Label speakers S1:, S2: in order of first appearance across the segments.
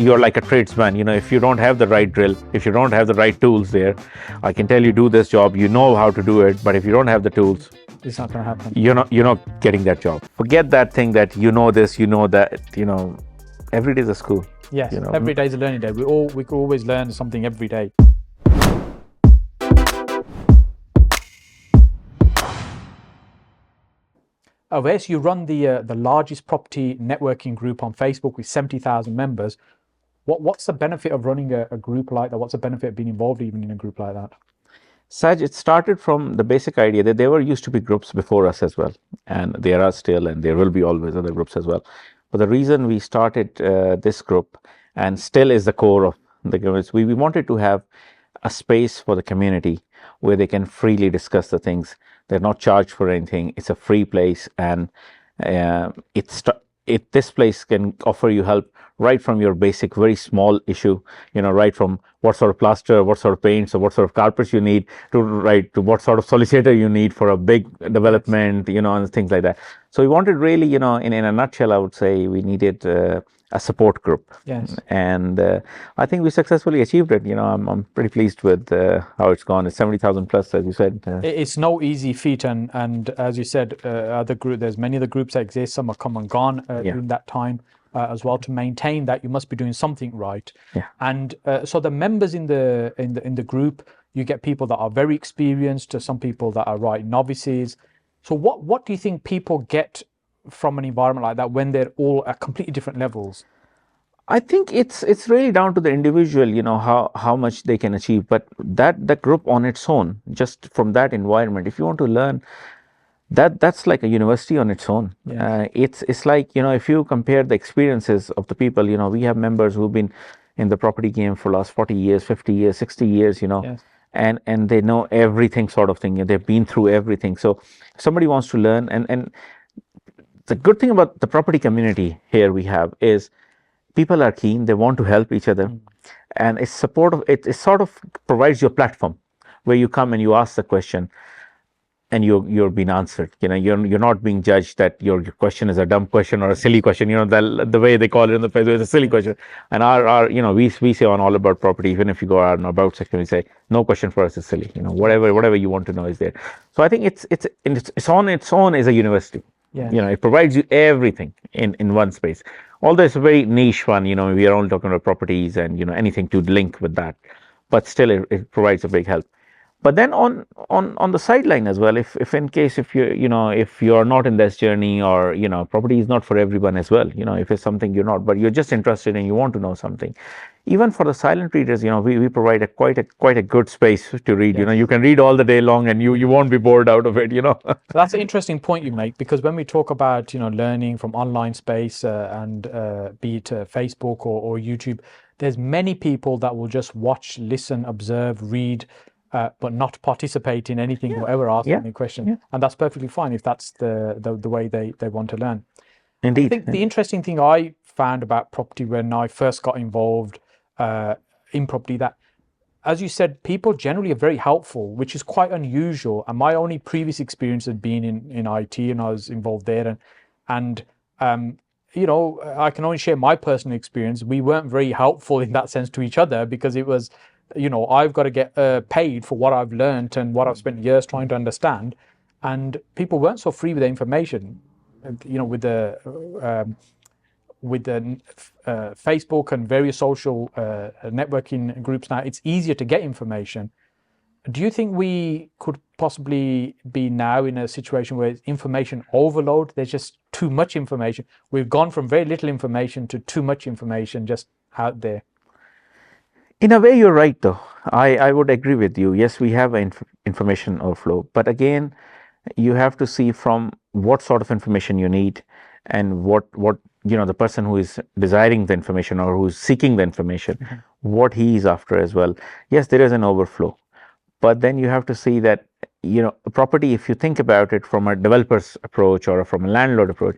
S1: you're like a tradesman. If you don't have the right drill, if you don't have the right tools there, I can tell you do this job, you know how to do it, but if you don't have the tools,
S2: It's not going to happen.
S1: you're not getting that job. Forget that thing that you know this, you know that, every day is a school.
S2: Yes, every day is a learning day. We could always learn something every day. Owais, you run the largest property networking group on Facebook with 70,000 members. What's the benefit of running a group like that? What's the benefit of being involved even in a group like that?
S1: Saj, it started from the basic idea that there used to be groups before us as well, and there are still, and there will be always other groups as well. But the reason we started this group, and still is the core of the group, is we wanted to have a space for the community where they can freely discuss the things. They're not charged for anything. It's a free place, and this place can offer you help right from your basic, very small issue, right from what sort of plaster, what sort of paints, or what sort of carpets you need, to what sort of solicitor you need for a big development, and things like that. So we wanted really, in a nutshell, I would say we needed a support group.
S2: Yes.
S1: And I think we successfully achieved it. I'm pretty pleased with how it's gone. It's 70,000 plus, as you said.
S2: It's no easy feat, and as you said, there's many of the groups that exist. Some are come and gone during that time as well. To maintain that, you must be doing something right.
S1: Yeah.
S2: And so the members in the group, you get people that are very experienced to some people that are right novices. So what do you think people get from an environment like that when they're all at completely different levels?
S1: I think it's really down to the individual, how much they can achieve. But that group on its own, just from that environment, if you want to learn, that's like a university on its own.
S2: Yeah.
S1: It's like, if you compare the experiences of the people, we have members who've been in the property game for the last 40 years, 50 years, 60 years,
S2: Yes.
S1: and they know everything sort of thing. They've been through everything. So if somebody wants to learn, and the good thing about the property community here we have is people are keen, they want to help each other, and it's supportive. It sort of provides you a platform where you come and you ask the question, and you're being answered. You're not being judged that your question is a dumb question or a silly question. The way they call it in the Facebook is a silly question. And our we say on All About Property, even if you go out on about section, we say no question for us is silly. Whatever you want to know is there. So I think it's on its own as a university.
S2: Yeah.
S1: It provides you everything in one space. Although it's a very niche one, we are only talking about properties and anything to link with that, but still it provides a big help. But then on the sideline as well, if in case if you're not in this journey, or property is not for everyone as well, if it's something you're not, but you're just interested and you want to know something, even for the silent readers, we provide quite a good space to read.
S2: Yes.
S1: You can read all the day long and you won't be bored out of it.
S2: That's an interesting point you make, because when we talk about learning from online space and be it Facebook or YouTube, there's many people that will just watch, listen, observe, read, but not participate in anything or ever ask any question. And that's perfectly fine if that's the way they want to learn.
S1: Indeed.
S2: I think the interesting thing I found about property when I first got involved in property, that, as you said, people generally are very helpful, which is quite unusual. And my only previous experience had been in IT, and I was involved there. And I can only share my personal experience. We weren't very helpful in that sense to each other, because it was, I've got to get paid for what I've learned and what I've spent years trying to understand. And people weren't so free with the information. With the Facebook and various social networking groups now, it's easier to get information. Do you think we could possibly be now in a situation where it's information overload? There's just too much information. We've gone from very little information to too much information just out there.
S1: In a way, you're right, though. I would agree with you. Yes, we have information overflow, but again, you have to see from what sort of information you need, and what the person who is desiring the information or who's seeking the information, what he is after as well. Yes, there is an overflow, but then you have to see that a property, if you think about it from a developer's approach or from a landlord approach,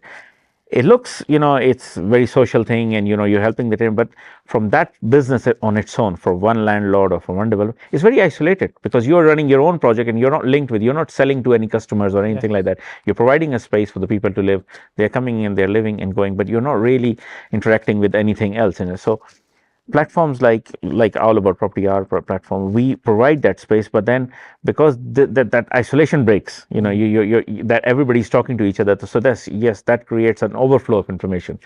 S1: it looks, it's very social thing, and you're helping the tenant, but from that business on its own, for one landlord or for one developer, it's very isolated, because you're running your own project and you're not selling to any customers or anything like that. You're providing a space for the people to live. They're coming in, they're living and going, but you're not really interacting with anything else in it. So platforms like All About Property, our platform, we provide that space, but then because that isolation breaks, that everybody's talking to each other, so that's, yes, that creates an overflow of information,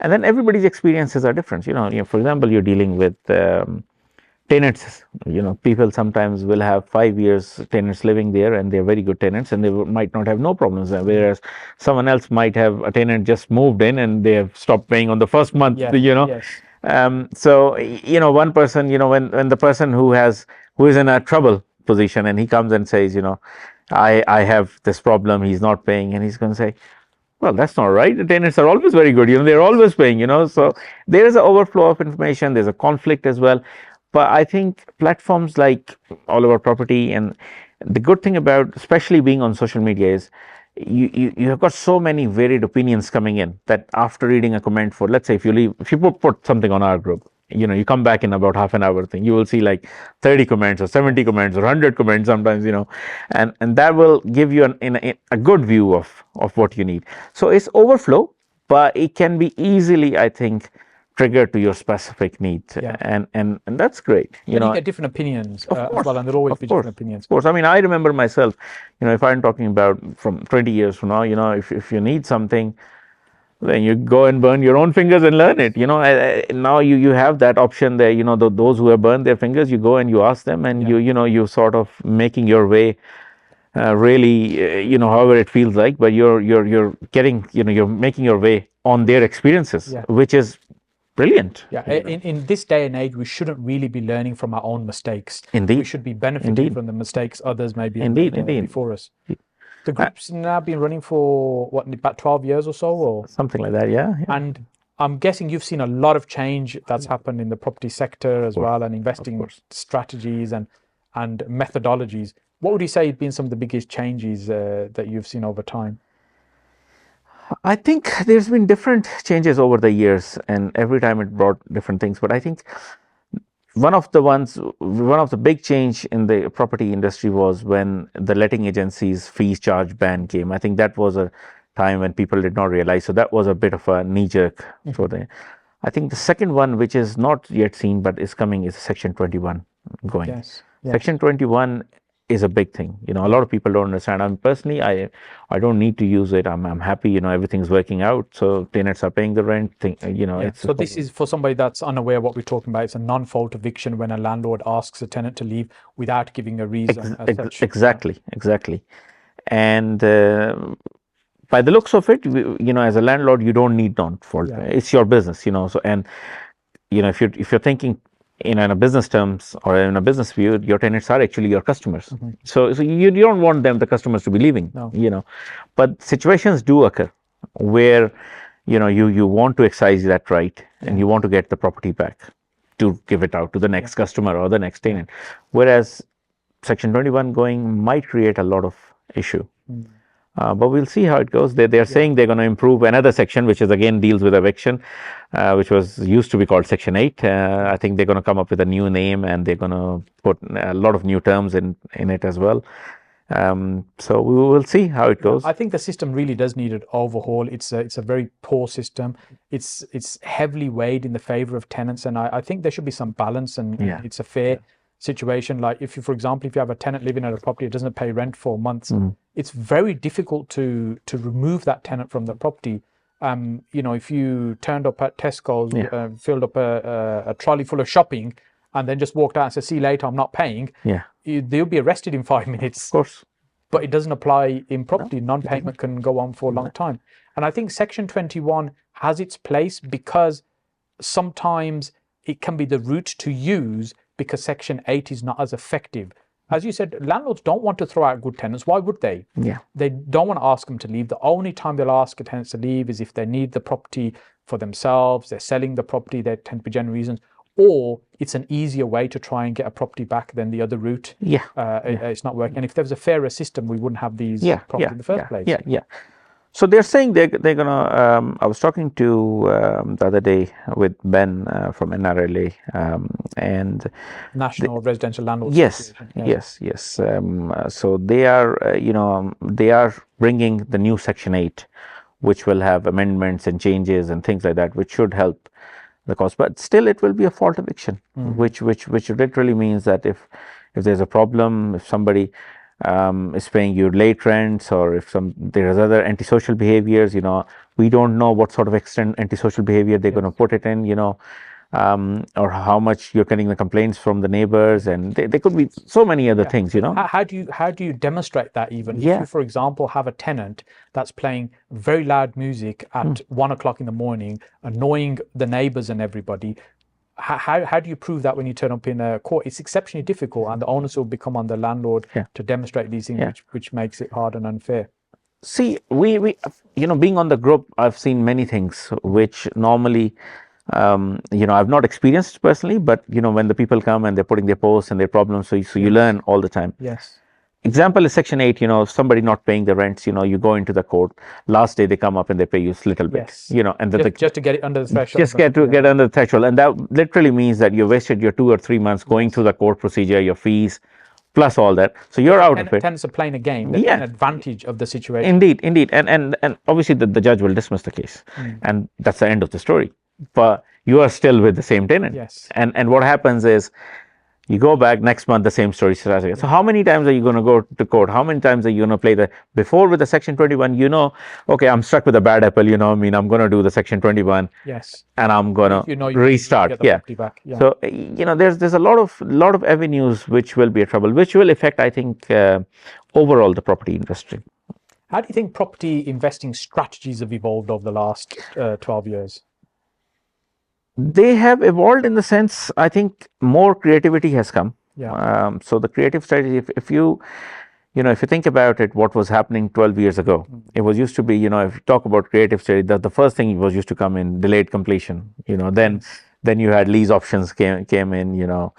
S1: and then everybody's experiences are different. For example, you're dealing with tenants. People sometimes will have 5 years tenants living there, and they're very good tenants, and they might not have no problems there, whereas someone else might have a tenant just moved in and they have stopped paying on the first month.
S2: Yeah. Yes.
S1: So one person, when the person who is in a trouble position, and he comes and says, I have this problem, he's not paying, and he's going to say, well, that's not right. The tenants are always very good. They're always paying. So there is an overflow of information. There's a conflict as well. But I think platforms like All About Property, and the good thing about, especially being on social media, is you have got so many varied opinions coming in, that after reading a comment, for, let's say, if you put something on our group, you come back in about half an hour thing, you will see like 30 comments or 70 comments or 100 comments sometimes, and that will give you a good view of what you need. So it's overflow, but it can be easily, I think, triggered to your specific needs.
S2: Yeah.
S1: And that's great.
S2: You get different opinions as well, and there'll always be different opinions.
S1: Of course. I mean, I remember myself, if I'm talking about from 20 years from now, if you need something, then you go and burn your own fingers and learn it. Now you have that option there. Those who have burned their fingers, you go and you ask them, and you sort of making your way. Really, however it feels like, but you're getting, you're making your way on their experiences, which is brilliant.
S2: Yeah, in this day and age, we shouldn't really be learning from our own mistakes.
S1: Indeed.
S2: We should be benefiting from the mistakes others maybe
S1: Indeed.
S2: before us. The group's now been running for about 12 years or so, or
S1: something like that. Yeah.
S2: And I'm guessing you've seen a lot of change that's happened in the property sector as well, and investing strategies and methodologies. What would you say have been some of the biggest changes that you've seen over time?
S1: I think there's been different changes over the years, and every time it brought different things. But I think one of the big change in the property industry was when the letting agencies fees charge ban came. I think that was a time when people did not realize. So that was a bit of a knee jerk for them. I think the second one, which is not yet seen but is coming, is Section 21 going.
S2: Yes.
S1: Section 21 is a big thing. A lot of people don't understand. I'm personally, I don't need to use it. I'm happy. Everything's working out. So tenants are paying the rent.
S2: So this is for somebody that's unaware what we're talking about. It's a non-fault eviction when a landlord asks a tenant to leave without giving a reason.
S1: Exactly. And by the looks of it, as a landlord, you don't need non-fault. It's your business. So, and if you're thinking in a business terms or in a business view, your tenants are actually your customers. So you don't want the customers to be leaving.
S2: No.
S1: But situations do occur where you want to excise that right, and you want to get the property back to give it out to the next customer or the next tenant. Whereas Section 21 going might create a lot of issue. But we'll see how it goes. They're saying they're going to improve another section, which is again deals with eviction, which used to be called Section 8. I think they're going to come up with a new name, and they're going to put a lot of new terms in it as well. So we will see how it goes.
S2: I think the system really does need an overhaul. It's a very poor system. It's heavily weighed in the favor of tenants, and I think there should be some balance, and it's a fair situation. Like if you, for example, if you have a tenant living at a property that doesn't pay rent for months, it's very difficult to remove that tenant from the property. If you turned up at Tesco's, filled up a trolley full of shopping, and then just walked out and said, "See you later, I'm not paying," they'll be arrested in 5 minutes.
S1: Of course.
S2: But it doesn't apply in property. Non-payment can go on for a long time. And I think Section 21 has its place because sometimes it can be the route to use, because Section 8 is not as effective. As you said, landlords don't want to throw out good tenants. Why would they? They don't want to ask them to leave. The only time they'll ask a tenant to leave is if they need the property for themselves, they're selling the property, there tend to be genuine reasons, or it's an easier way to try and get a property back than the other route. It's not working. And if there was a fairer system, we wouldn't have these properties in the first place.
S1: So they're saying they're gonna. I was talking to the other day with Ben from NRLA, and
S2: National Residential Landlord
S1: Association. Yes. So they are, they are bringing the new Section 8, which will have amendments and changes and things like that, which should help the cost. But still, it will be a fault eviction, which literally means that if there's a problem, if somebody is paying you late rents, or if there's other antisocial behaviors, we don't know what sort of extent antisocial behavior they're going to put it in, or how much you're getting the complaints from the neighbors, and there could be so many other things,
S2: How do you demonstrate that even? If
S1: Yeah.
S2: you, for example, have a tenant that's playing very loud music at 1 o'clock in the morning, annoying the neighbors and everybody, how do you prove that when you turn up in a court? It's exceptionally difficult, and the onus will become on the landlord to demonstrate these things, which makes it hard and unfair.
S1: See, we being on the group, I've seen many things which normally, I've not experienced personally, but when the people come and they're putting their posts and their problems, so you learn all the time.
S2: Yes.
S1: Example is Section 8, somebody not paying the rents, you go into the court. Last day they come up and they pay you a little bit,
S2: Yes.
S1: and
S2: Just to get it under the threshold.
S1: just get under the threshold. And that literally means that you wasted your 2 or 3 months going through the court procedure, your fees, plus all that. So you're out of it.
S2: Tenants are playing a game. They're taking advantage of the situation.
S1: Indeed. And obviously the judge will dismiss the case. And that's the end of the story. But you are still with the same tenant.
S2: Yes.
S1: And what happens is, you go back next month, the same story starts again. So how many times are you going to go to court? How many times are you going to play before with the Section 21, okay, I'm stuck with a bad apple, I'm going to do the Section 21.
S2: Yes.
S1: And I'm going to restart.
S2: Get the property back. Yeah.
S1: So, there's a lot of avenues which will be a trouble, which will affect, I think, overall the property industry.
S2: How do you think property investing strategies have evolved over the last 12 years?
S1: They have evolved in the sense, I think, more creativity has come.
S2: Yeah.
S1: So the creative strategy, if you think about it, what was happening 12 years ago, it was used to be, if you talk about creative strategy, the first thing was used to come in delayed completion. Then you had lease options came in. Then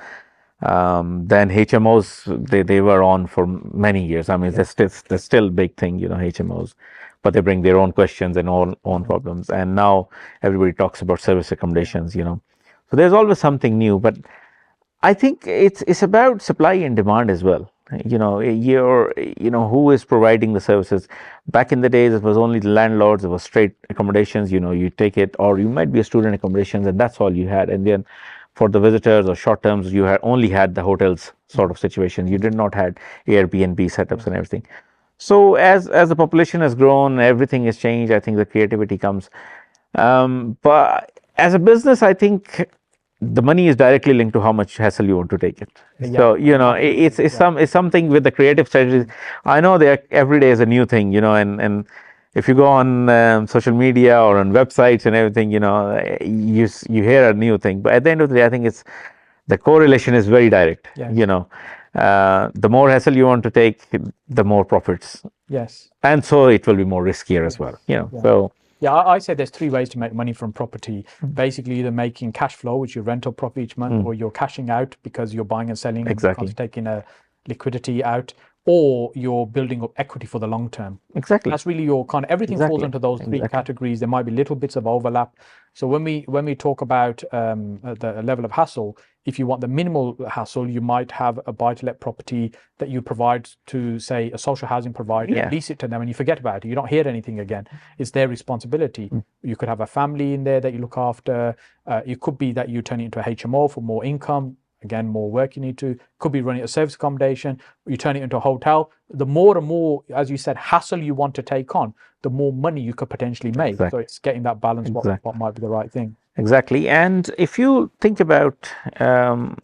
S1: HMOs, they were on for many years. I mean, they're still a big thing, HMOs. But they bring their own questions and own problems. And now everybody talks about service accommodations, So there's always something new. But I think it's about supply and demand as well. Who is providing the services? Back in the days, it was only the landlords. It was straight accommodations. You take it, or you might be a student accommodations, and that's all you had. And then for the visitors or short terms, you only had the hotels sort of situation. You did not had Airbnb setups and everything. So as the population has grown, everything has changed. I think the creativity comes. But as a business, I think the money is directly linked to how much hassle you want to take it. So it's something with the creative strategies. I know every day is a new thing, and if you go on social media or on websites and everything, you hear a new thing. But at the end of the day, I think the correlation is very direct. The more hassle you want to take, the more profits.
S2: Yes.
S1: And so it will be more riskier as well. So.
S2: Yeah, I say there's 3 ways to make money from property. Basically, either making cash flow, which you rental profit each month, or you're cashing out because you're buying and selling,
S1: Exactly.
S2: and taking a liquidity out, or you're building up equity for the long term.
S1: Exactly.
S2: That's really your kind of everything falls into those 3 categories. There might be little bits of overlap. So when we talk about the level of hassle, if you want the minimal hassle, you might have a buy-to-let property that you provide to, say, a social housing provider, lease it to them, and you forget about it. You don't hear anything again. It's their responsibility. You could have a family in there that you look after. It could be that you turn it into a HMO for more income. Again, more work you need to. Could be running a service accommodation. You turn it into a hotel. The more and more, as you said, hassle you want to take on, the more money you could potentially make. So it's getting that balance. What might be the right thing.
S1: Exactly. And if you think about 20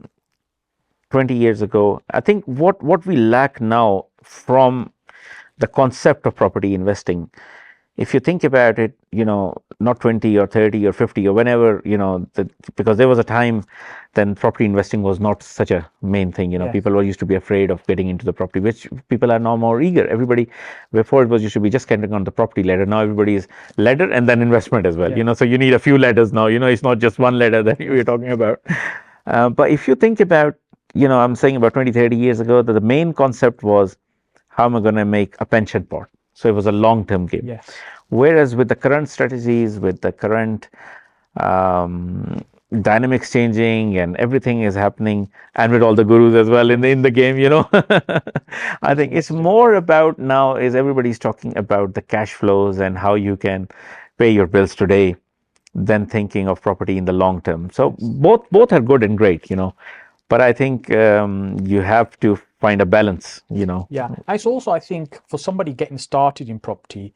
S1: years ago, I think what we lack now from the concept of property investing, if you think about it, not 20 or 30 or 50 or whenever, because there was a time then property investing was not such a main thing. People were used to be afraid of getting into the property, which people are now more eager. Everybody, before it was used to be just getting on the property ladder. Now everybody is ladder and then investment as well. So you need a few ladders now. It's not just one ladder that we're talking about. But if you think about, I'm saying about 20, 30 years ago, that the main concept was, how am I going to make a pension pot? So it was a long-term game.
S2: Yes.
S1: Whereas with the current strategies, with the current dynamics changing and everything is happening, and with all the gurus as well in the game, I think it's more about now is everybody's talking about the cash flows and how you can pay your bills today than thinking of property in the long term. So both are good and great, but I think you have to find a balance.
S2: Yeah. And it's also, I think, for somebody getting started in property,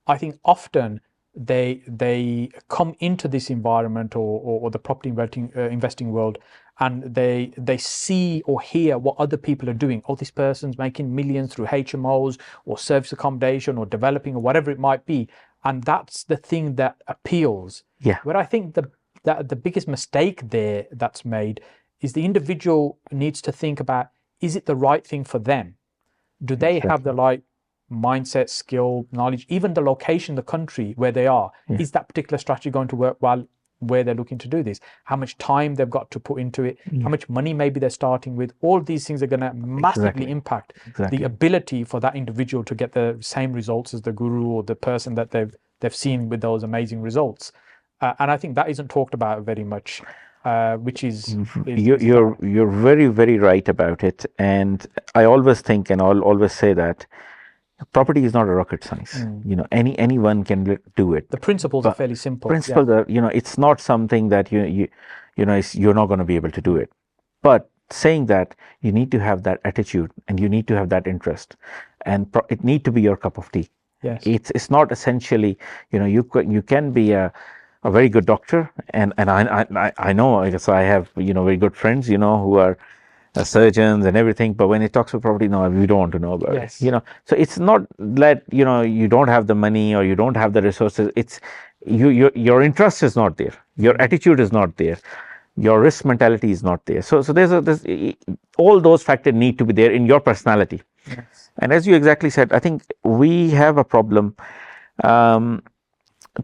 S2: I think often they come into this environment or the property investing world, and they see or hear what other people are doing. Oh, this person's making millions through HMOs or service accommodation or developing or whatever it might be, and that's the thing that appeals.
S1: Yeah,
S2: Where I think the biggest mistake there that's made is the individual needs to think about, is it the right thing for them? Do they have the right mindset, skill, knowledge, even the location, the country where they are? Is that particular strategy going to work well where they're looking to do this? How much time they've got to put into it? How much money maybe they're starting with? All these things are going to massively impact the ability for that individual to get the same results as the guru or the person that they've seen with those amazing results. And I think that isn't talked about very much. Which is
S1: you're very, very right about it. And I always think, and I'll always say that property is not a rocket science. Anyone can do it.
S2: The principles are fairly simple.
S1: Principles are, it's not something that you're not going to be able to do it. But saying that, you need to have that attitude and you need to have that interest, and it need to be your cup of tea.
S2: Yes.
S1: It's not essentially, you can be a very good doctor, and I know, I guess I have very good friends who are surgeons and everything, but when it talks about property, no, we don't want to know about it. So it's not that you don't have the money or you don't have the resources. It's your interest is not there, your attitude is not there, your risk mentality is not there. So there's all those factors need to be there in your personality. And as you exactly said, I think we have a problem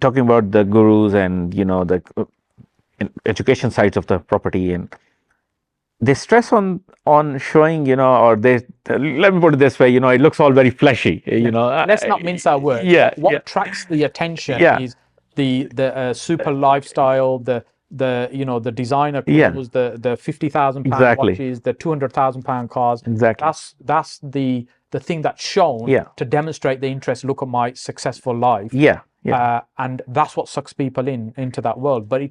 S1: talking about the gurus and the education sides of the property, and they stress on showing, or they, let me put it this way, it looks all very fleshy,
S2: Let's not mince our words. What attracts the attention is the super lifestyle, the designer clothes, the £50,000 watches, the £200,000 cars. That's the thing that's shown to demonstrate the interest. Look at my successful life. And that's what sucks people into that world. But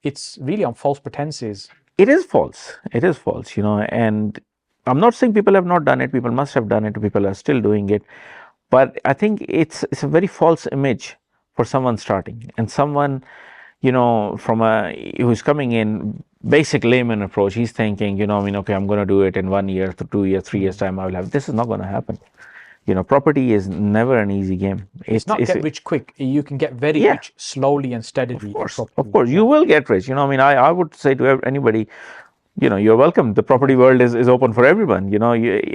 S2: it's really on false pretenses.
S1: It is false, and I'm not saying people have not done it. People must have done it. People are still doing it. But I think it's a very false image for someone starting, and someone, from who's coming in, basic layman approach. He's thinking, okay, I'm going to do it in 1 year, 2 years, 3 years time. I will have. This is not going to happen. Property is never an easy game.
S2: It's not get rich quick. You can get very rich slowly and steadily.
S1: Of course, you will get rich. I would say to anybody, you're welcome. The property world is open for everyone.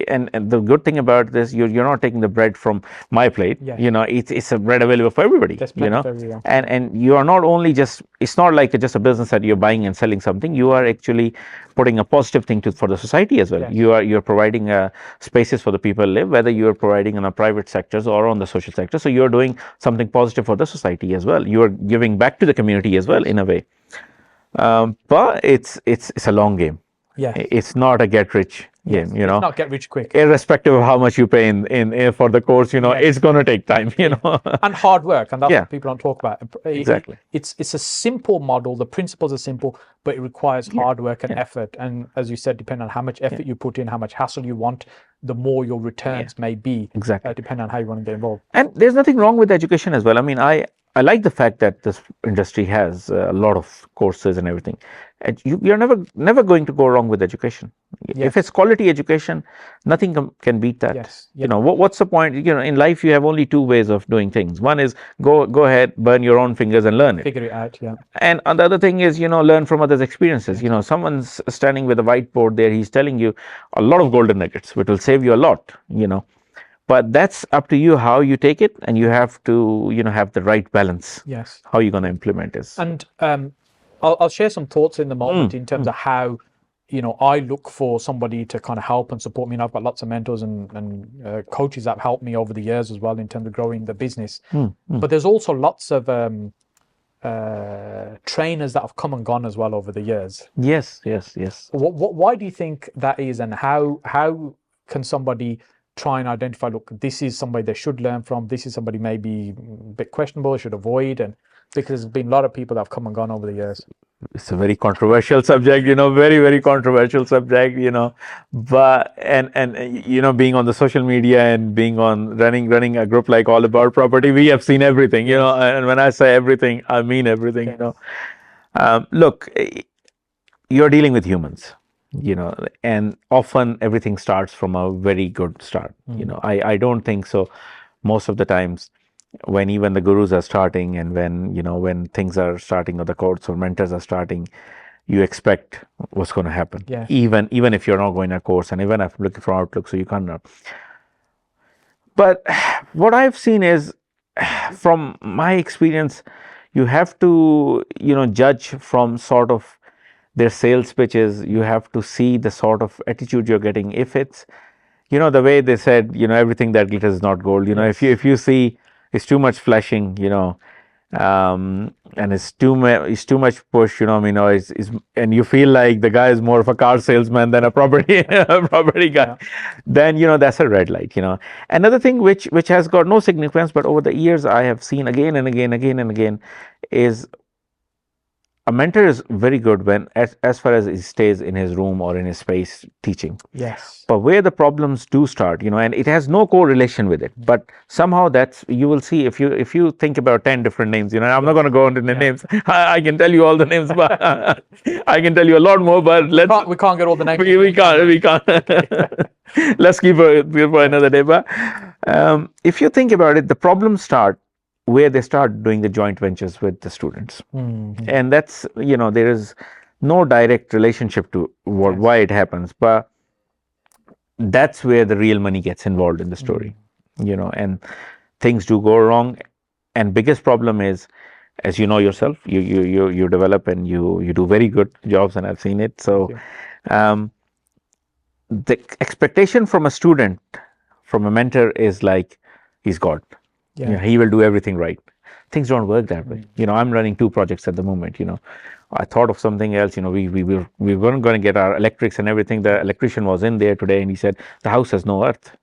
S1: And the good thing about this, you're not taking the bread from my plate. It's a bread available for everybody. For everyone. And you are not only it's not like just a business that you're buying and selling something. You are actually putting a positive thing for the society as well. You're providing spaces for the people to live, whether you're providing in a private sectors or on the social sector. So you're doing something positive for the society as well. You are giving back to the community as well in a way. But it's a long game. It's not a get rich game.
S2: It's not get rich quick.
S1: Irrespective of how much you pay in for the course, it's going to take time.
S2: And hard work, and that's what people don't talk about.
S1: Exactly.
S2: It's a simple model. The principles are simple, but it requires hard work and effort. And as you said, depending on how much effort you put in, how much hassle you want, the more your returns may be.
S1: Exactly.
S2: Depending on how you want to get involved.
S1: And there's nothing wrong with education as well. I mean, I like the fact that this industry has a lot of courses and everything. And you're never going to go wrong with education. If it's quality education, nothing can beat that. What's the point? In life you have only two ways of doing things. One is go ahead, burn your own fingers and learn it.
S2: Figure it out.
S1: And the other thing is learn from others' experiences. Someone's standing with a whiteboard there. He's telling you a lot of golden nuggets, which will save you a lot. But that's up to you how you take it, and you have to have the right balance. How you're going to implement this.
S2: And I'll share some thoughts in the moment in terms of how I look for somebody to kind of help and support me. And I've got lots of mentors and coaches that have helped me over the years as well in terms of growing the business. But there's also lots of trainers that have come and gone as well over the years.
S1: Yes.
S2: Why do you think that is, and how can somebody try and identify, look, this is somebody they should learn from, this is somebody maybe a bit questionable, should avoid, and because there's been a lot of people that have come and gone over the years.
S1: It's a very controversial subject, very, very controversial subject, but being on the social media and being on running a group like All About Property, we have seen everything, and when I say everything, I mean everything. Look, you're dealing with humans, and often everything starts from a very good start. I don't think so most of the times when even the gurus are starting, and when things are starting, or the courts or mentors are starting, you expect what's going to happen.
S2: Yes.
S1: Even if you're not going a course, and even if looking for outlook, so you can't. But what I've seen is, from my experience, you have to judge from sort of their sales pitches. You have to see the sort of attitude you're getting. If it's the way they said, everything that glitters is not gold. If you see it's too much flashing, and it's too much push, and you feel like the guy is more of a car salesman than a property property guy, then that's a red light. Another thing which has got no significance, but over the years I have seen again and again, is a mentor is very good when, as far as he stays in his room or in his space teaching.
S2: Yes.
S1: But where the problems do start, and it has no correlation with it, but somehow you will see, if you think about 10 different names, I'm not going to go into the names. I can tell you all the names, but I can tell you a lot more. But
S2: we can't get all the names.
S1: We can't. Let's keep it for another day. But if you think about it, the problems start where they start doing the joint ventures with the students. And that's, there is no direct relationship to why it happens, but that's where the real money gets involved in the story. And things do go wrong. And biggest problem is, as you know yourself, you develop and you do very good jobs, and I've seen it. So the expectation from a student, from a mentor, is like he's God. He will do everything right. Things don't work that way. I'm running 2 projects at the moment. I thought of something else. We weren't going to get our electrics and everything. The electrician was in there today, and he said the house has no earth.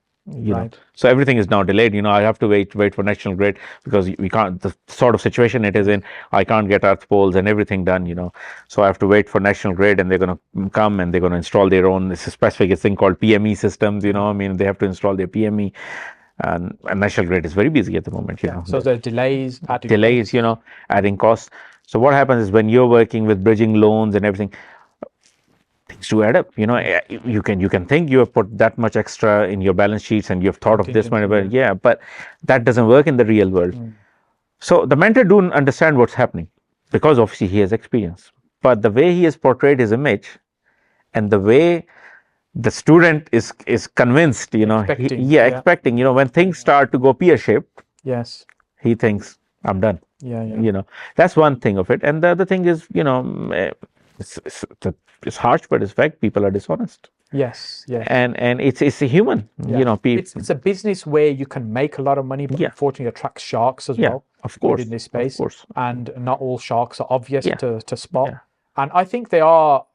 S1: So everything is now delayed. I have to wait for National Grid, because we can't. The sort of situation it is in, I can't get earth poles and everything done. So I have to wait for National Grid, and they're going to come and they're going to install their own. It's a specific thing called PME systems. They have to install their PME. And National Grid is very busy at the moment.
S2: So there's delays,
S1: adding costs. So what happens is, when you're working with bridging loans and everything, things do add up. You can think you have put that much extra in your balance sheets, and you've thought of this money, but but that doesn't work in the real world. So the mentor don't understand what's happening, because obviously he has experience. But the way he has portrayed his image, and the way the student is convinced, expecting, when things start to go pear-shaped, he thinks, I'm done. That's one thing of it. And the other thing is, it's harsh, but it's fact. People are dishonest. And it's a human.
S2: It's a business where you can make a lot of money, but unfortunately attracts sharks as well.
S1: Of course,
S2: within this space.
S1: Of course.
S2: And not all sharks are obvious to spot. And I think they are.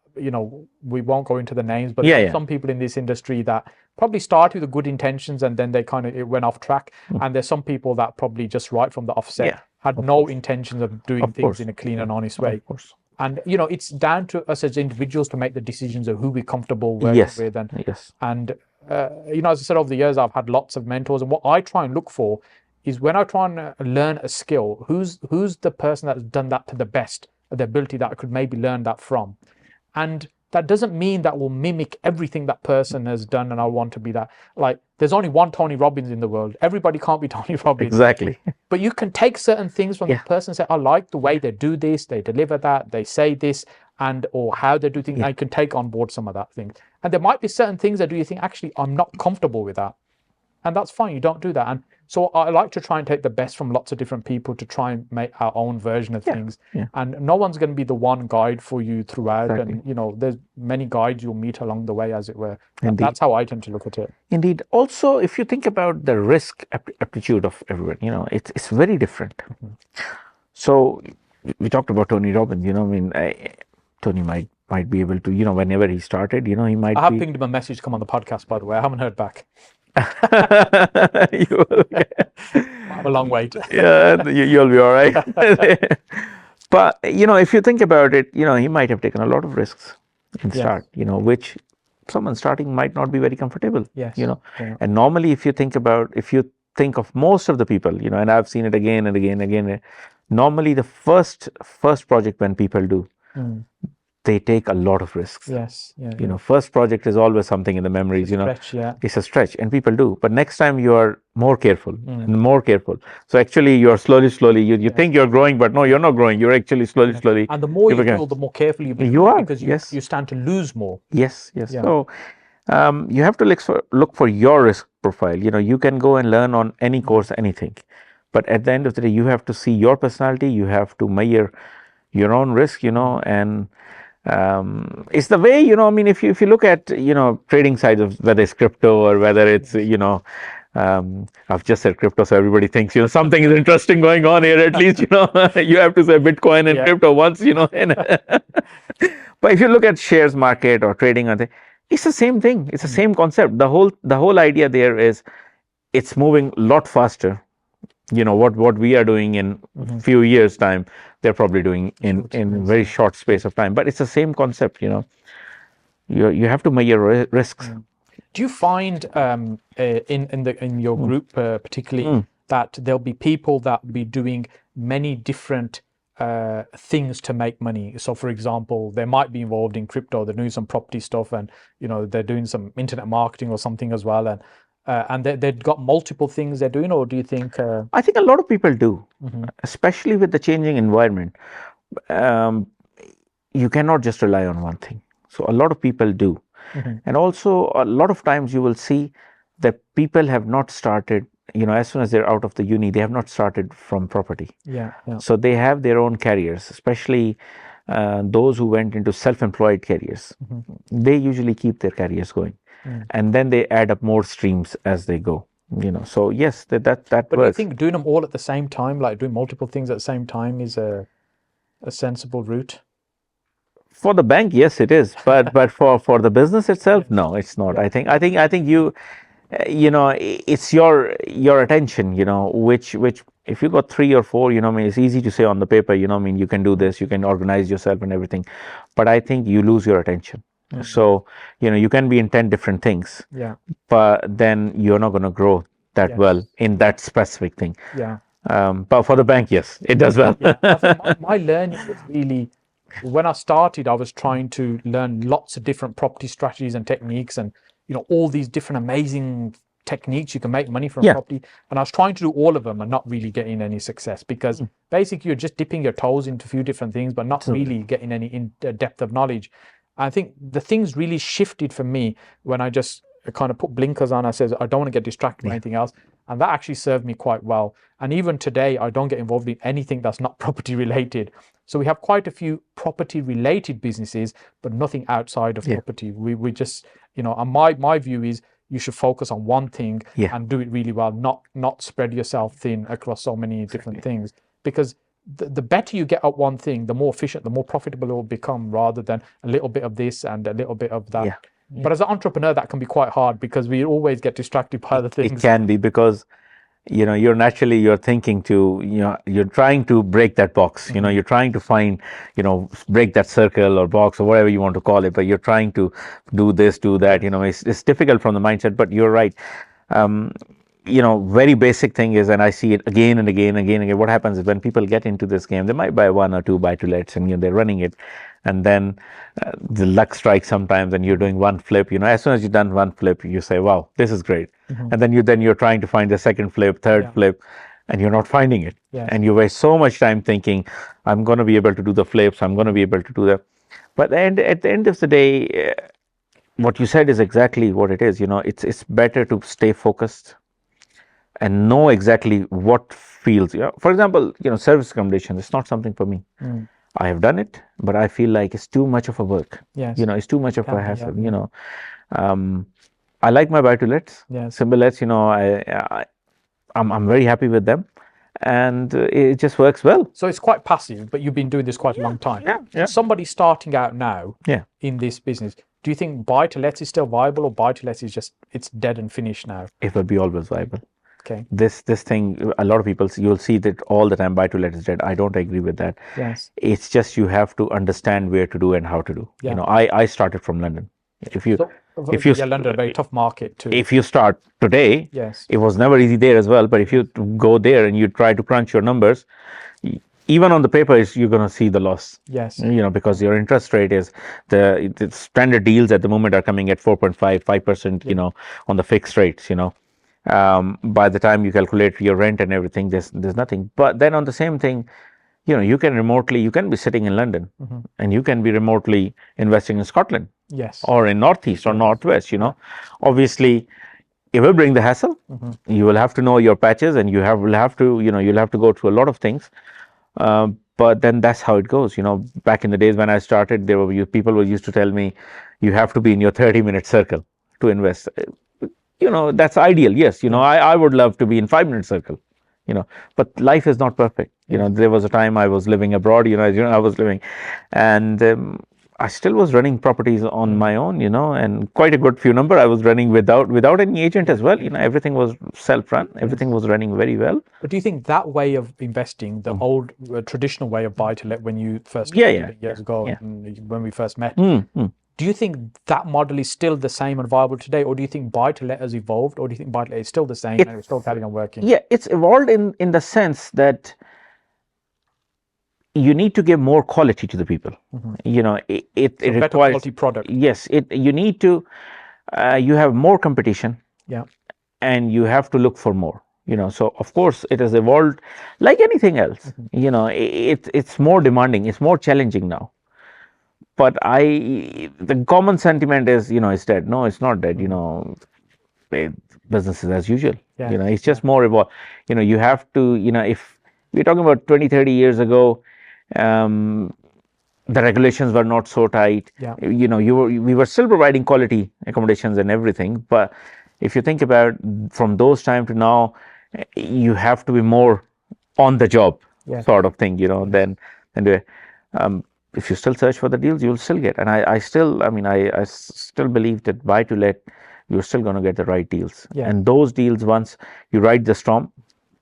S2: We won't go into the names, but some people in this industry that probably started with good intentions, and then it went off track. And there's some people that probably just right from the offset had no intentions of doing things in a clean and honest way.
S1: Of course.
S2: And it's down to us as individuals to make the decisions of who we're comfortable working with. And as I said, over the years, I've had lots of mentors, and what I try and look for is, when I try and learn a skill, who's the person that's done that to the best of the ability that I could maybe learn that from. And that doesn't mean that we'll mimic everything that person has done, and I want to be that. Like, there's only one Tony Robbins in the world. Everybody can't be Tony Robbins.
S1: Exactly.
S2: But you can take certain things from the person and say, I like the way they do this, they deliver that, they say this, or how they do things. I can take on board some of that things. And there might be certain things that you think, actually, I'm not comfortable with that. And that's fine. You don't do that. And so I like to try and take the best from lots of different people to try and make our own version of things. And no one's going to be the one guide for you throughout. Exactly. And, there's many guides you'll meet along the way, as it were. That's how I tend to look at it.
S1: Indeed. Also, if you think about the risk aptitude of everyone, it's very different. So we talked about Tony Robbins, Tony might be able to, whenever he started, he might
S2: I have pinged him a message to come on the podcast, by the way. I haven't heard back.
S1: You will
S2: I have a long wait.
S1: yeah, you'll be all right. But if you think about it, he might have taken a lot of risks in
S2: Yes.
S1: start, which someone starting might not be very comfortable,
S2: Yes. Yeah.
S1: And normally, if you think of most of the people, and I've seen it again and again and again, normally the first project when people do,
S2: Mm.
S1: they take a lot of risks.
S2: Yes. Yeah.
S1: First project is always something in the memories,
S2: Stretch. Yeah.
S1: it's a stretch and people do, but next time you are more careful
S2: Mm.
S1: and more careful. So actually you're slowly, you think you're growing, but no, you're not growing. You're actually slowly.
S2: And the more you
S1: become-
S2: do, the more careful you
S1: You
S2: become
S1: are,
S2: because
S1: yes.
S2: you stand to lose more.
S1: Yes.
S2: Yeah.
S1: So you have to look for your risk profile. You can go and learn on any course, anything, but at the end of the day, you have to see your personality. You have to measure your own risk. And it's the way. I mean, if you look at trading sides of whether it's crypto or whether it's I've just said crypto, so everybody thinks something is interesting going on here. At least you have to say Bitcoin and
S2: Yeah.
S1: crypto once. And but if you look at shares market or trading on it's the same thing. It's the same concept. The whole idea there is it's moving a lot faster. What we are doing in few years time, they're probably doing in very short space of time. But it's the same concept. You have to measure risks.
S2: Do you find in your group particularly that there'll be people that will be doing many different things to make money? So, for example, they might be involved in crypto, they're doing some property stuff, and they're doing some internet marketing or something as well, and they've got multiple things they're doing. Or do you think?
S1: I think a lot of people do, especially with the changing environment. Um, you cannot just rely on one thing. So a lot of people do. And also a lot of times you will see that people have not started, as soon as they're out of the uni, they have not started from property.
S2: Yeah.
S1: So they have their own careers, especially those who went into self-employed careers. They usually keep their careers going. And then they add up more streams as they go. So yes, that
S2: But do you
S1: works.
S2: think doing them all at the same time, like doing multiple things at the same time, is a sensible route?
S1: For the bank, yes, it is. But for the business itself, no, it's not. I think you, it's your attention. Which if you got three or four, I mean, it's easy to say on the paper. I mean, you can do this, you can organize yourself and everything, but I think you lose your attention. So you can be in 10 different things,
S2: Yeah.
S1: but then you're not going to grow that well in that specific thing.
S2: Yeah.
S1: But for the bank, yes, it does well.
S2: I think my learning was really, when I started, I was trying to learn lots of different property strategies and techniques, and all these different amazing techniques you can make money from property. And I was trying to do all of them and not really getting any success, because basically you're just dipping your toes into a few different things, but not really getting any in depth of knowledge. I think the things really shifted for me when I just kind of put blinkers on. I said, I don't want to get distracted by anything else. And that actually served me quite well. And even today, I don't get involved in anything that's not property related. So we have quite a few property related businesses, but nothing outside of property. We just, and my view is you should focus on one thing and do it really well, not spread yourself thin across so many different things. Because the better you get at one thing, the more efficient, the more profitable it will become, rather than a little bit of this and a little bit of that. But as an entrepreneur, that can be quite hard because we always get distracted by other things.
S1: It can be because you're thinking to you're trying to break that box. You're trying to find break that circle or box or whatever you want to call it, but you're trying to do this, do that. It's difficult from the mindset, but you're right. Very basic thing is, and I see it again and again and again. What happens is when people get into this game, they might buy one or two buy-to-lets, and they're running it, and then the luck strikes sometimes, and you're doing one flip. As soon as you've done one flip, you say, "Wow, this is great," and then you're trying to find the second flip, third flip, and you're not finding it, and you waste so much time thinking, "I'm going to be able to do the flips. I'm going to be able to do that," but at the end of the day, what you said is exactly what it is. It's better to stay focused and know exactly what feels. For example, service accommodation is not something for me. I have done it, but I feel like it's too much of a work. It's too much of a hassle. I like my buy-to-lets, simple lets. I'm very happy with them, and it just works well.
S2: So it's quite passive, but you've been doing this quite a long time.
S1: Yeah.
S2: Somebody starting out now
S1: Yeah.
S2: in this business, do you think buy to let is still viable, or buy to let is just it's dead and finished now?
S1: It will be always viable.
S2: Okay.
S1: This thing, a lot of people, you'll see that all the time, buy to let is dead. I don't agree with that.
S2: Yes.
S1: It's just you have to understand where to do and how to do.
S2: Yeah.
S1: You know, I started from London. If you
S2: London, a very tough market too.
S1: if you start today,
S2: Yes.
S1: it was never easy there as well. But if you go there and you try to crunch your numbers, even on the paper, you're going to see the loss.
S2: Yes.
S1: You know, because your interest rate is the standard deals at the moment are coming at 4.5, 5%. You know, on the fixed rates. You know, by the time you calculate your rent and everything, there's nothing. But then on the same thing, you know, you can be sitting in London and you can be remotely investing in Scotland.
S2: Yes.
S1: Or in Northeast or Northwest. You know, obviously it will bring the hassle. You will have to know your patches, and you'll have to, you know, you'll have to go through a lot of things. But then that's how it goes. You know, back in the days when I started, there were people who used to tell me, you have to be in your 30-minute circle to invest. You know, that's ideal. Yes, you know, I would love to be in 5-minute circle. You know, but life is not perfect. You know, there was a time I was living abroad. You know, I was living, and I still was running properties on my own, you know, and quite a good few number I was running without any agent as well. You know, everything was self-run. Everything was running very well.
S2: But do you think that way of investing, the old traditional way of buy to let when you first years ago, when we first met, do you think that model is still the same and viable today, or do you think buy to let has evolved, or do you think buy to let is still the same and it's still carrying on working?
S1: Yeah, it's evolved in the sense that you need to give more quality to the people. You know, it
S2: better
S1: requires
S2: quality product.
S1: Yes, you need to. You have more competition.
S2: Yeah.
S1: And you have to look for more. You know, so of course it has evolved like anything else. You know, it's more demanding. It's more challenging now. But the common sentiment is, you know, it's dead. No, it's not dead. You know, business is as usual. You know, it's just more evolved. You know, you have to. You know, if we're talking about 20, 30 years ago, the regulations were not so tight. You know, we were still providing quality accommodations and everything. But if you think about from those time to now, you have to be more on the job sort of thing. You know, then if you still search for the deals, you'll still get. And I still believe that buy to let, you're still going to get the right deals. And those deals, once you ride the storm,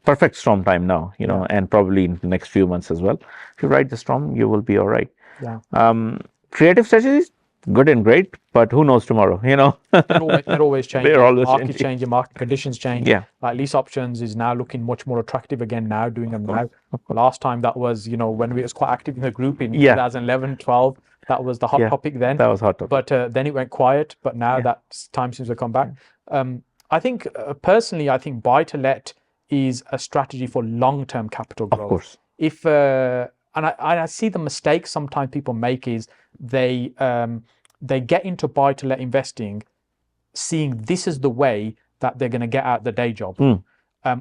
S1: perfect storm time now, you know, and probably in the next few months as well. If you ride the storm, you will be all right. Creative strategies, good and great, but who knows tomorrow, you know?
S2: They're always changing.
S1: They're always
S2: market changing, market conditions change.
S1: Yeah.
S2: Like lease options is now looking much more attractive again now, doing them now. Last time that was, you know, when we was quite active in the group in 2011, 12, that was the hot topic then.
S1: That was hot topic.
S2: But then it went quiet, but now that time seems to come back. I think, personally, I think buy to let is a strategy for long-term capital growth.
S1: Of course.
S2: If and I see the mistake sometimes people make is they get into buy to let investing, seeing this is the way that they're going to get out the day job,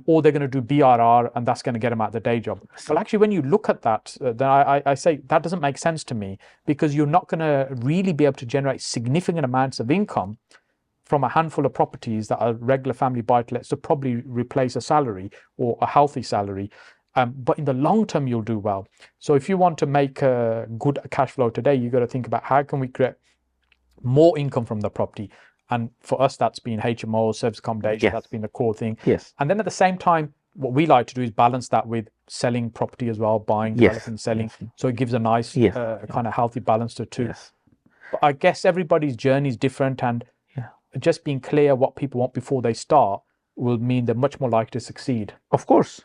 S2: or they're going to do BRR and that's going to get them out the day job. Well, actually, when you look at that, then I say that doesn't make sense to me, because you're not going to really be able to generate significant amounts of income from a handful of properties that are regular family buy-to-lets to probably replace a salary or a healthy salary. But in the long term, you'll do well. So if you want to make a good cash flow today, you've got to think about how can we create more income from the property. And for us, that's been HMO, service accommodation. That's been the core thing. And then at the same time, what we like to do is balance that with selling property as well, buying, developing, selling. So it gives a nice kind of healthy balance to it too. But I guess everybody's journey is different, and just being clear what people want before they start will mean they're much more likely to succeed.
S1: Of course.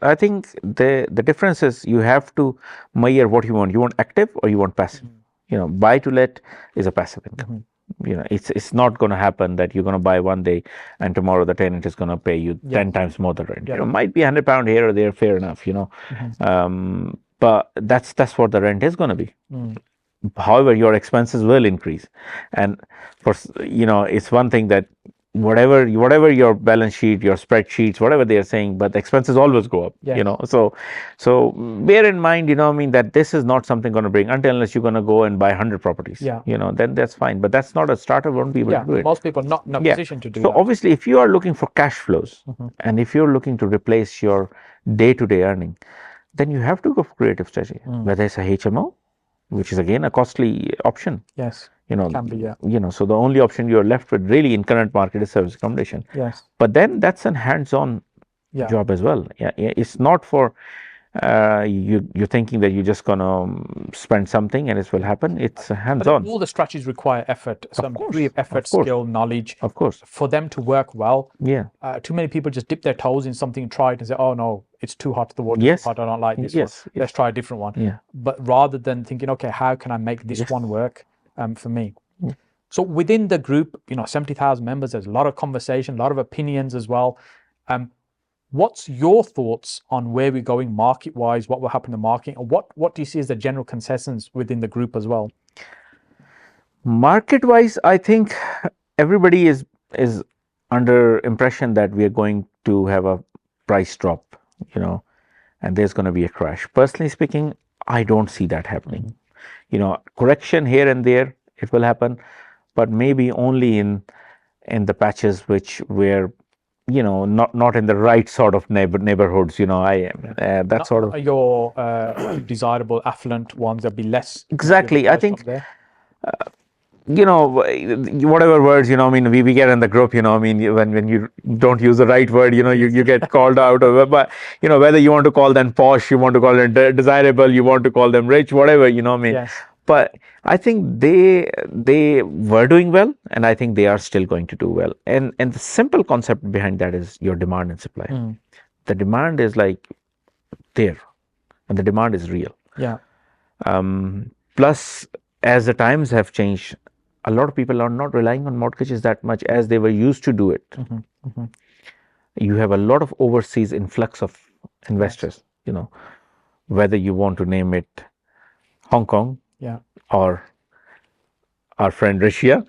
S1: I think the difference is you have to measure what you want. You want active or you want passive. You know, buy to let is a passive income. You know, it's not going to happen that you're going to buy one day and tomorrow the tenant is going to pay you 10 times more the rent. You know, might be £100 here or there, fair enough. You know, but that's what the rent is going to be. However, your expenses will increase, and for, you know, it's one thing that whatever your balance sheet, your spreadsheets, whatever they are saying, but the expenses always go up.
S2: Yes.
S1: So bear in mind, that this is not something going to bring unless you're going to go and buy 100 properties.
S2: Yeah.
S1: Then that's fine. But that's not a starter won't be able to do it.
S2: Most people not in a position to do
S1: So
S2: that.
S1: obviously, if you are looking for cash flows and if you're looking to replace your day-to-day earning, then you have to go for creative strategy, whether it's a HMO, which is again a costly option.
S2: Yes.
S1: Can be, so the only option you're left with really in current market is service accommodation.
S2: Yes.
S1: But then that's a hands-on job as well. It's not for you're thinking that you're just gonna spend something and it will happen. It's hands-on.
S2: All the strategies require effort, some degree of effort, skill, knowledge.
S1: Of course.
S2: For them to work well.
S1: Yeah.
S2: Too many people just dip their toes in something, try it and say, "Oh no, it's too hot to the water.
S1: Yes.
S2: I don't like this one. Let's try a different one."
S1: Yeah.
S2: But rather than thinking, "Okay, how can I make this one work for me?" So within the group, 70,000 members, there's a lot of conversation, a lot of opinions as well. What's your thoughts on where we're going market-wise, what will happen in the market, and what do you see as the general consensus within the group as well?
S1: Market-wise, I think everybody is under impression that we are going to have a price drop, and there's going to be a crash. Personally speaking, I don't see that happening. Correction here and there, it will happen, but maybe only in the patches where not in the right sort of neighborhoods. That sort of
S2: your desirable affluent ones. There'll be less.
S1: Exactly. I think whatever words we get in the group. When you don't use the right word, you get called out. But whether you want to call them posh, you want to call them desirable, you want to call them rich, whatever.
S2: Yes.
S1: But I think they were doing well, and I think they are still going to do well. And the simple concept behind that is your demand and supply. The demand is like there, and the demand is real.
S2: Yeah.
S1: Plus, as the times have changed, a lot of people are not relying on mortgages that much as they were used to do it. You have a lot of overseas influx of investors. Whether you want to name it Hong Kong.
S2: Yeah.
S1: Or our friend Russia,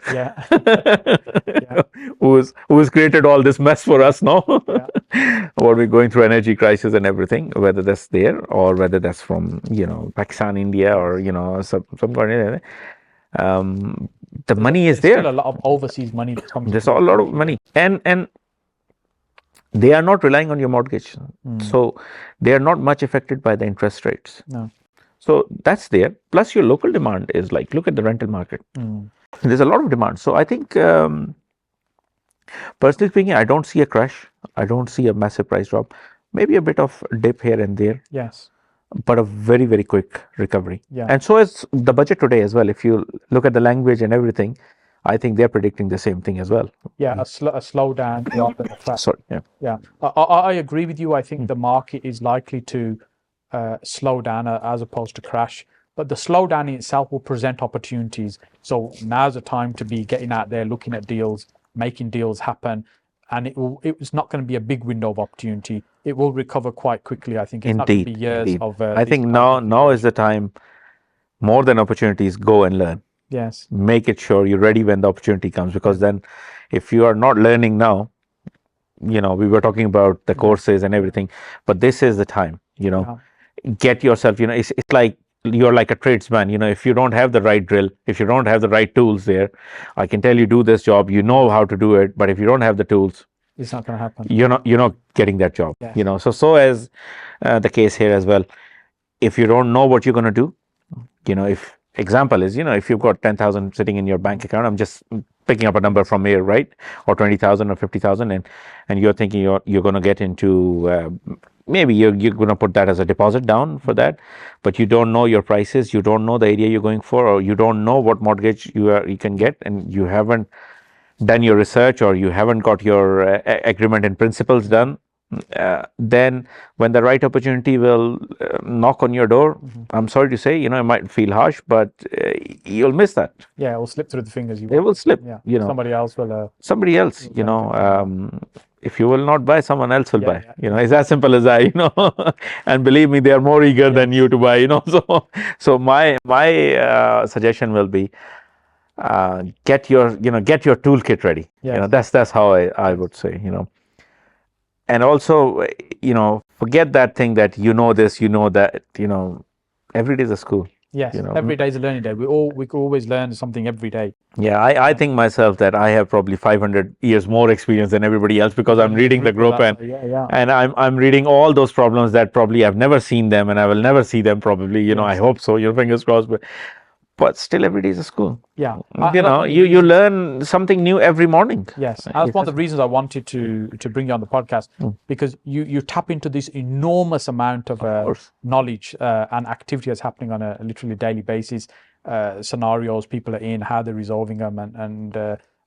S1: who's created all this mess for us now. What we're going through, energy crisis and everything, whether that's there or whether that's from Pakistan, India, or some country. The money is there.
S2: Still a lot of overseas money that comes.
S1: There's a lot of money, and they are not relying on your mortgage, so they are not much affected by the interest rates.
S2: No.
S1: So that's there. Plus your local demand is like, look at the rental market. There's a lot of demand. So I think, personally speaking, I don't see a crash. I don't see a massive price drop. Maybe a bit of dip here and there.
S2: Yes.
S1: But a very, very quick recovery.
S2: Yeah.
S1: And so is the budget today as well. If you look at the language and everything, I think they're predicting the same thing as well.
S2: Yeah, a slowdown rather than a crash.
S1: Sorry.
S2: Yeah. I agree with you. I think the market is likely to slow down as opposed to crash, but the slowdown in itself will present opportunities. So now's the time to be getting out there, looking at deals, making deals happen, and it's not going to be a big window of opportunity. It will recover quite quickly. I think it's not going to be years of.
S1: I think now is the time. More than opportunities, go and learn.
S2: Yes.
S1: Make it sure you're ready when the opportunity comes, because then, if you are not learning now, we were talking about the courses and everything, but this is the time. Get yourself, it's like you're like a tradesman. If you don't have the right drill, if you don't have the right tools there, I can tell you do this job, how to do it, but if you don't have the tools,
S2: it's not going to happen.
S1: You're not getting that job.
S2: Yes.
S1: So as the case here as well, if you don't know what you're going to do, if example is, if you've got 10,000 sitting in your bank account, I'm just picking up a number from here, right? Or 20,000 or 50,000, and you're thinking you're going to get into maybe you're going to put that as a deposit down for that, but you don't know your prices, you don't know the area you're going for, or you don't know what mortgage you can get, and you haven't done your research, or you haven't got your agreement in principles done. Then when the right opportunity will knock on your door, I'm sorry to say, it might feel harsh, but you'll miss that.
S2: Yeah, it will slip through the fingers.
S1: It will slip.
S2: Yeah, somebody else will.
S1: Somebody else, if you will not buy, someone else will buy. It's as simple as that. And believe me, they are more eager than you to buy. So my suggestion will be, get your toolkit ready.
S2: Yes.
S1: That's how I
S2: Yes.
S1: would say. And also, forget that thing that this, that, every day is a school.
S2: Yes. Every day is a learning day. We could always learn something every day.
S1: Yeah, I think myself that I have probably 500 years more experience than everybody else, because I'm
S2: Running the
S1: reading the
S2: group of
S1: group,
S2: that.
S1: and
S2: So yeah.
S1: I'm reading all those problems that probably I've never seen them, and I will never see them probably. I
S2: Yes.
S1: hope so. Fingers crossed. But still, every day is a school.
S2: Yeah. And that's one of the
S1: You
S2: reasons.
S1: learn something new every morning.
S2: Yes, and that's one of the reasons I wanted to bring you on the podcast, because you tap into this enormous amount of
S1: course.
S2: knowledge and activity that's happening on a literally daily basis, scenarios people are in, how they're resolving them, and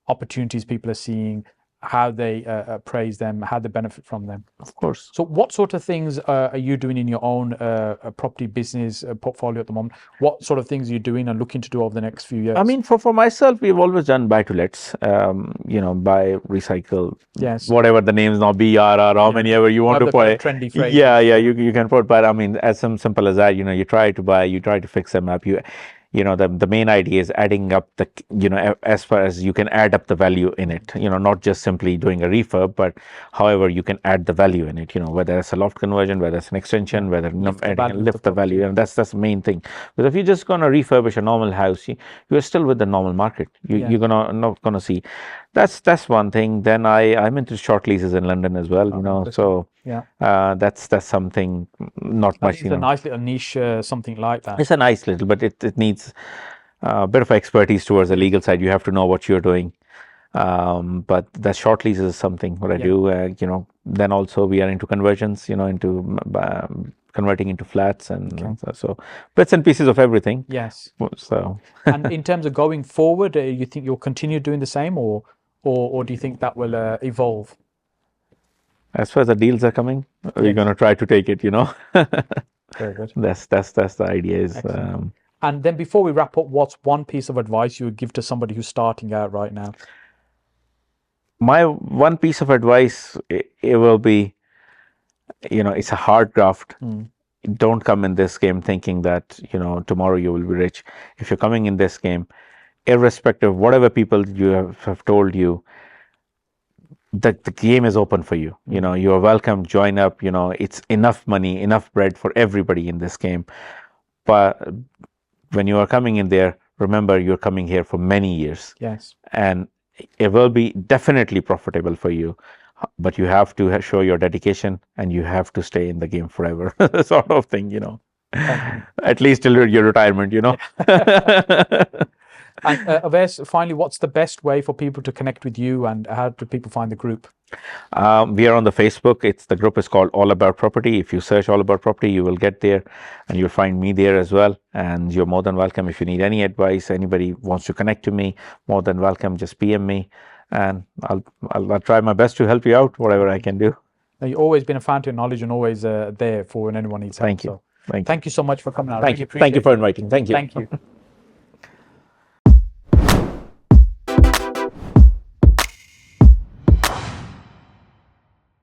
S2: opportunities people are seeing, how they appraise them, how they benefit from them.
S1: Of course.
S2: So, what sort of things are you doing in your own property business portfolio at the moment? What sort of things are you doing and looking to do over the next few years?
S1: I mean, for myself, we've always done buy to lets, buy, recycle,
S2: Yes.
S1: whatever the names now, BRR, how many ever you want to
S2: Whatever the
S1: put.
S2: trendy phrase
S1: Yeah,
S2: is.
S1: yeah, you can put, but I mean, as simple as that, you try to buy, you try to fix them up. The main idea is adding up as far as you can add up the value in it, not just simply doing a refurb, but however you can add the value in it, whether it's a loft conversion, whether it's an extension, whether lift the value. And that's the main thing. Because if you're just going to refurbish a normal house, you're still with the normal market. You're not gonna see. That's one thing. Then I'm into short leases in London as well, so
S2: Yeah.
S1: that's something not
S2: I
S1: much,
S2: think it's a nice little niche, something like that.
S1: it's a nice little, but it needs a bit of expertise towards the legal side. You have to know what you're doing. But the short lease is something what I do. Then also we are into conversions, into converting into flats, and so bits and pieces of everything.
S2: Yes.
S1: So
S2: And in terms of going forward, you think you'll continue doing the same, or do you think that will evolve?
S1: as far as the deals are coming, we're going to try to take it.
S2: Very good.
S1: That's the idea is.
S2: And then before we wrap up, what's one piece of advice you would give to somebody who's starting out right now?
S1: My one piece of advice, it will be, it's a hard graft. Don't come in this game thinking that tomorrow you will be rich. If you're coming in this game, irrespective of whatever people you have told you, the game is open for you. You are welcome. Join up. It's enough money, enough bread for everybody in this game. But when you are coming in there, remember you're coming here for many years.
S2: Yes.
S1: And it will be definitely profitable for you, but you have to show your dedication, and you have to stay in the game forever, sort of thing. At least till your retirement.
S2: And Owais, finally, what's the best way for people to connect with you, and how do people find the group?
S1: We are on the Facebook. The group is called All About Property. If you search All About Property, you will get there, and you'll find me there as well. And you're more than welcome. If you need any advice, anybody wants to connect to me, more than welcome. Just PM me, and I'll try my best to help you out, whatever I can do.
S2: Now, you've always been a fountain of knowledge, and always there for when anyone needs help.
S1: Thank you.
S2: So, thank you so much for coming out.
S1: Thank you for inviting. Thank you.
S2: Thank you.